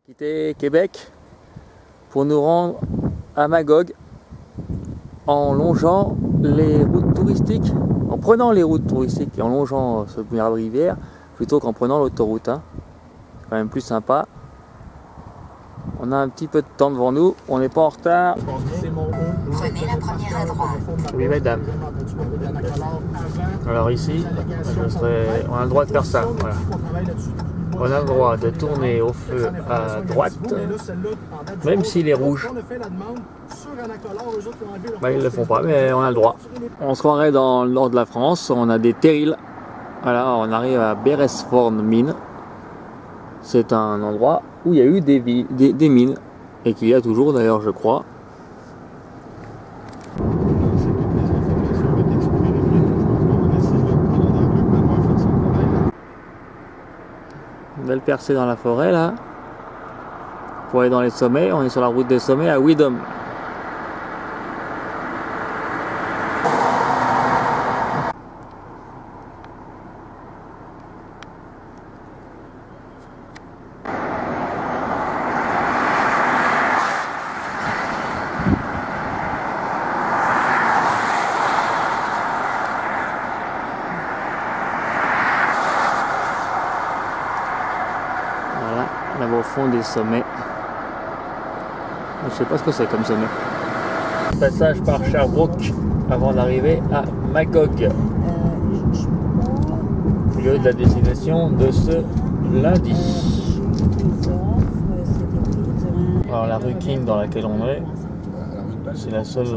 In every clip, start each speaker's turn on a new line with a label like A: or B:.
A: Quitter Québec pour nous rendre à Magog en longeant les routes touristiques, en prenant les routes touristiques et en longeant ce brouillard de rivière plutôt qu'en prenant l'autoroute. C'est quand même plus sympa. On a un petit peu de temps devant nous, on n'est pas en retard.
B: Prenez la première à droite.
A: Oui mesdames. Alors ici, on a le droit de faire ça. Voilà. On a le droit de tourner au feu à droite, même s'il est rouge. Bah, ils ne le font pas, mais on a le droit. On se croirait dans le nord de la France, on a des terrils. Voilà, on arrive à Beresford Mine. C'est un endroit où il y a eu des mines, et qu'il y a toujours d'ailleurs, je crois. Une belle percée dans la forêt là. Pour aller dans les sommets, on est sur la route des sommets à Widom. Là-bas au fond des sommets. Je sais pas ce que c'est comme sommet. Passage par Sherbrooke avant d'arriver à Magog, lieu de la destination de ce lundi. Alors la rue King dans laquelle on est, c'est la seule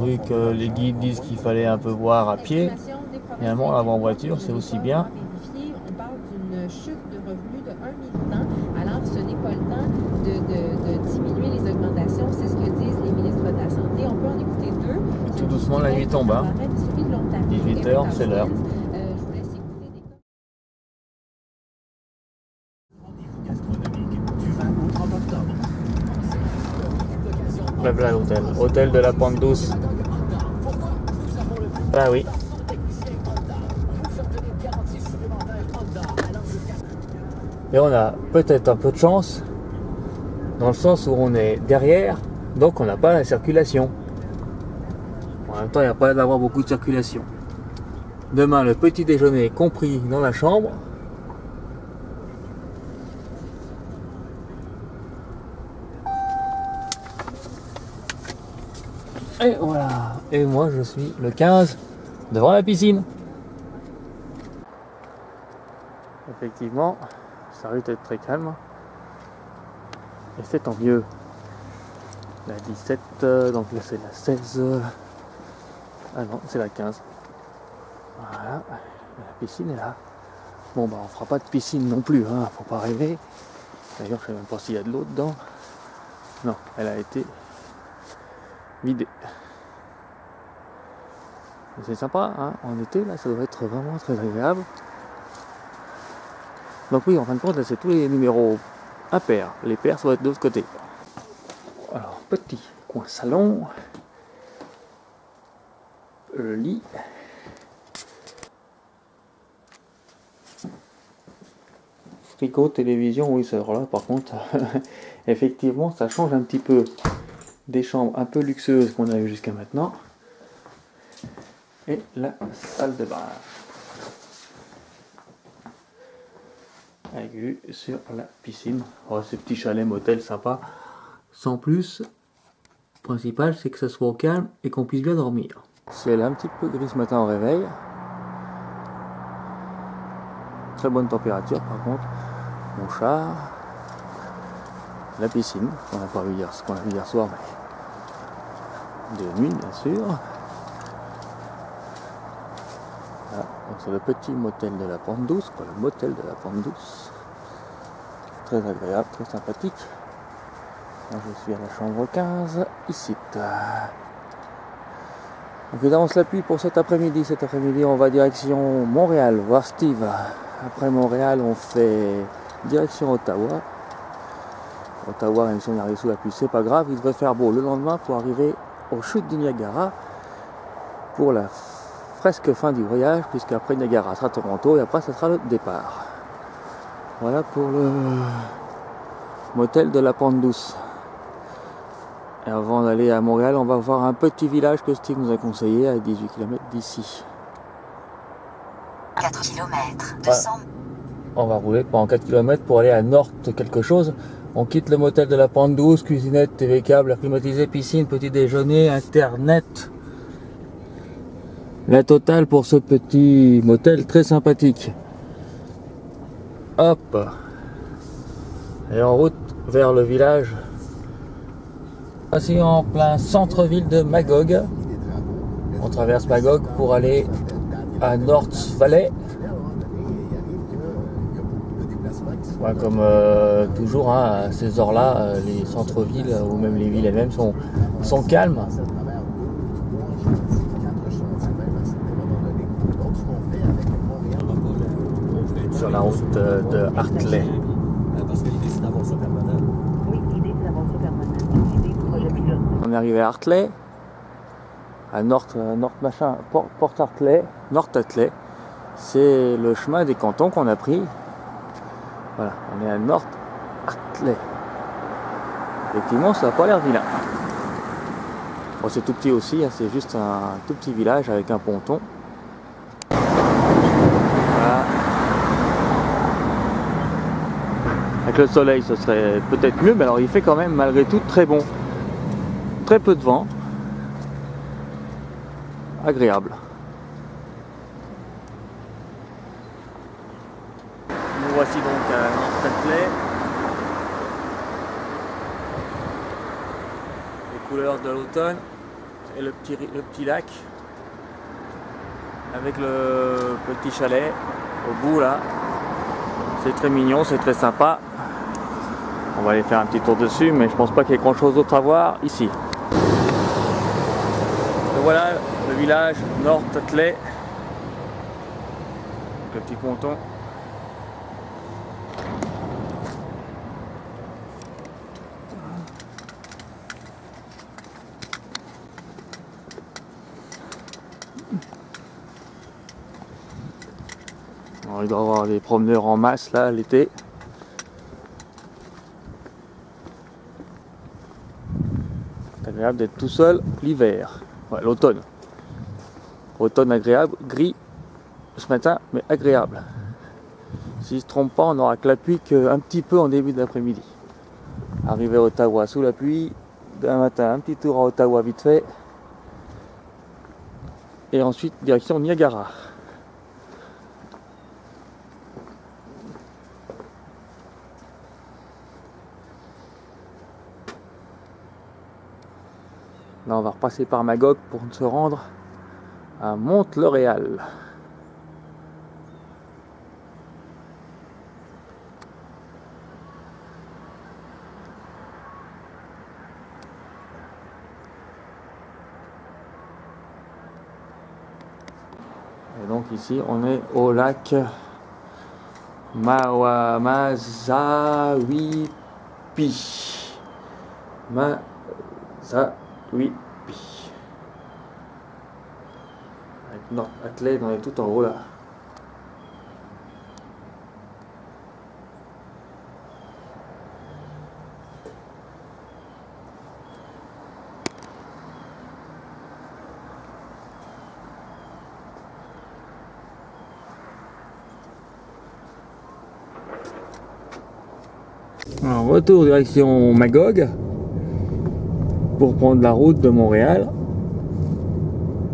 A: rue que les guides disent qu'il fallait un peu voir à pied. Finalement, avant voiture, c'est aussi bien.
C: On parle d'une chute de revenus de 1 militant. Alors, ce n'est pas le temps de diminuer les augmentations. C'est ce que disent les ministres de la Santé. On peut en écouter deux.
A: Et tout doucement, la nuit tombe. 18 h, c'est l'heure.
C: Je vous laisse écouter des...
A: Là, l'hôtel. Hôtel de la Pente Douce. Ah oui. Et on a peut-être un peu de chance, dans le sens où on est derrière, donc on n'a pas la circulation. En même temps, il n'y a pas d'avoir beaucoup de circulation. Demain, le petit déjeuner est compris dans la chambre. Et voilà. Et moi, je suis le 15 devant la piscine. Effectivement, ça risque d'être très calme. Et c'est tant mieux. La 17, donc là c'est la 16. Ah non, c'est la 15. Voilà, la piscine est là. Bon bah on fera pas de piscine non plus, hein, faut pas rêver. D'ailleurs je sais même pas s'il y a de l'eau dedans. Non, elle a été vidée. C'est sympa, hein, en été là ça doit être vraiment très agréable. Donc oui, en fin de compte, là c'est tous les numéros impairs. Les pairs ça va être de l'autre côté. Alors, petit coin salon. Le lit. Frigo, télévision, oui, c'est alors là par contre, effectivement, ça change un petit peu des chambres un peu luxueuses qu'on a eues jusqu'à maintenant. Et la salle de bain. Avec vue sur la piscine. Oh, ce petit chalet motel sympa. Sans plus, le principal c'est que ça soit au calme et qu'on puisse bien dormir. C'est là un petit peu gris ce matin au réveil. Très bonne température par contre. Mon char. La piscine, qu'on n'a pas vu hier, ce qu'on a vu hier soir, mais de nuit bien sûr. Voilà, donc c'est le petit motel de la Pente Douce, quoi, le motel de la Pente Douce. Très agréable, très sympathique. Moi, je suis à la chambre 15, ici. Donc évidemment, on se l'appuie pour cet après-midi. Cet après-midi, on va direction Montréal, voir Steve. Après Montréal, on fait direction Ottawa. Ottawa, même si on arrive sous la pluie, c'est pas grave. Il devrait faire beau le lendemain pour arriver aux chutes du Niagara pour la presque fin du voyage, puisqu'après Niagara sera Toronto et après ça sera le départ. Voilà pour motel de la Pente Douce. Et avant d'aller à Montréal, on va voir un petit village que Steve nous a conseillé à 18 km d'ici.
D: 4 km, 200.
A: On va rouler pendant 4 km pour aller à Nord quelque chose. On quitte le motel de la Pente Douce, cuisinette, TV câble, air climatisé, piscine, petit déjeuner, internet. La totale pour ce petit motel très sympathique. Hop. Et en route vers le village. Voici en plein centre-ville de Magog. On traverse Magog pour aller à North Valley. Ouais, comme toujours, hein, à ces heures-là, les centres-villes ou même les villes elles-mêmes sont calmes. Sur la route de Hartley. On est arrivé à Hartley, à North machin, Port Hartley, North Hartley. C'est le chemin des cantons qu'on a pris. Voilà, on est à North Hartley. Effectivement, ça n'a pas l'air vilain. Bon, c'est tout petit aussi, hein, c'est juste un tout petit village avec un ponton. Voilà. Avec le soleil, ce serait peut-être mieux, mais alors il fait quand même malgré tout très bon. Très peu de vent. Agréable. Nous voici donc à North Hartley. Les couleurs de l'automne et le petit lac avec le petit chalet au bout là. C'est très mignon, c'est très sympa. On va aller faire un petit tour dessus, mais je pense pas qu'il y ait grand chose d'autre à voir ici. Donc voilà le village North Hartley. Le petit ponton. Alors, il doit y avoir des promeneurs en masse là l'été. C'est agréable d'être tout seul l'hiver. Ouais, l'automne. Automne agréable, gris ce matin, mais agréable. S'il ne se trompe pas, on n'aura que la pluie qu'un petit peu en début d'après-midi. Arrivé à Ottawa sous la pluie, demain matin un petit tour à Ottawa vite fait. Et ensuite direction Niagara. Là, on va repasser par Magog pour se rendre à Mont-Royal. Et donc ici, on est au lac Mazawipi. Oui, avec North Hartley, on est tout en haut là. Alors, retour direction Magog. Pour prendre la route de Montréal.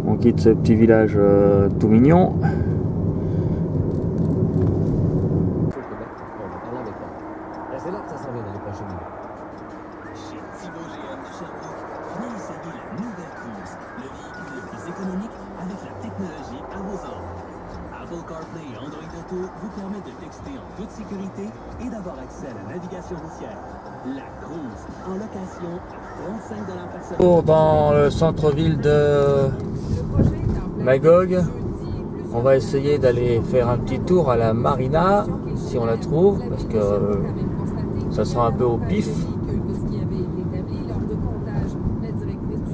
A: On quitte ce petit village tout mignon.
E: C'est là que ça s'en vient dans les prochaines minutes.
B: Chez Thibaut GM de Sherbrooke, venez essayer la nouvelle Cruise, le véhicule le plus économique avec la technologie à vos ordres. Apple CarPlay et Android Auto vous permettent de texter en toute sécurité et d'avoir accès à la navigation routière. La Cruise, en location à 35$ par semaine.
A: Dans le centre-ville de Magog, on va essayer d'aller faire un petit tour à la marina, si on la trouve, parce que ça sera un peu au pif.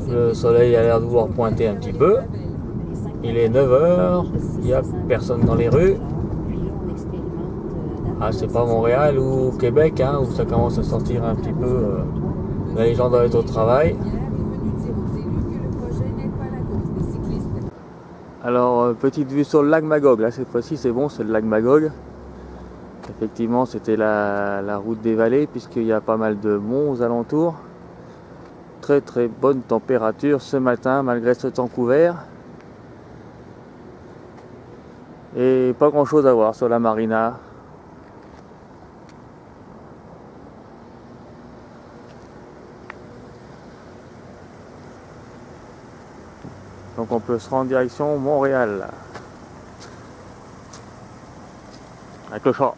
A: Le soleil a l'air de vouloir pointer un petit peu. Il est 9 h, il n'y a personne dans les rues. Ah, c'est pas Montréal ou Québec hein, où ça commence à sortir un petit peu. Là, les gens doivent être au travail. Alors, petite vue sur le lac Magog. Là, cette fois-ci, c'est bon, c'est le lac Magog. Effectivement, c'était la route des vallées, puisqu'il y a pas mal de monts aux alentours. Très très bonne température ce matin, malgré ce temps couvert. Et pas grand chose à voir sur la marina. Donc on peut se rendre en direction Montréal. Avec le char.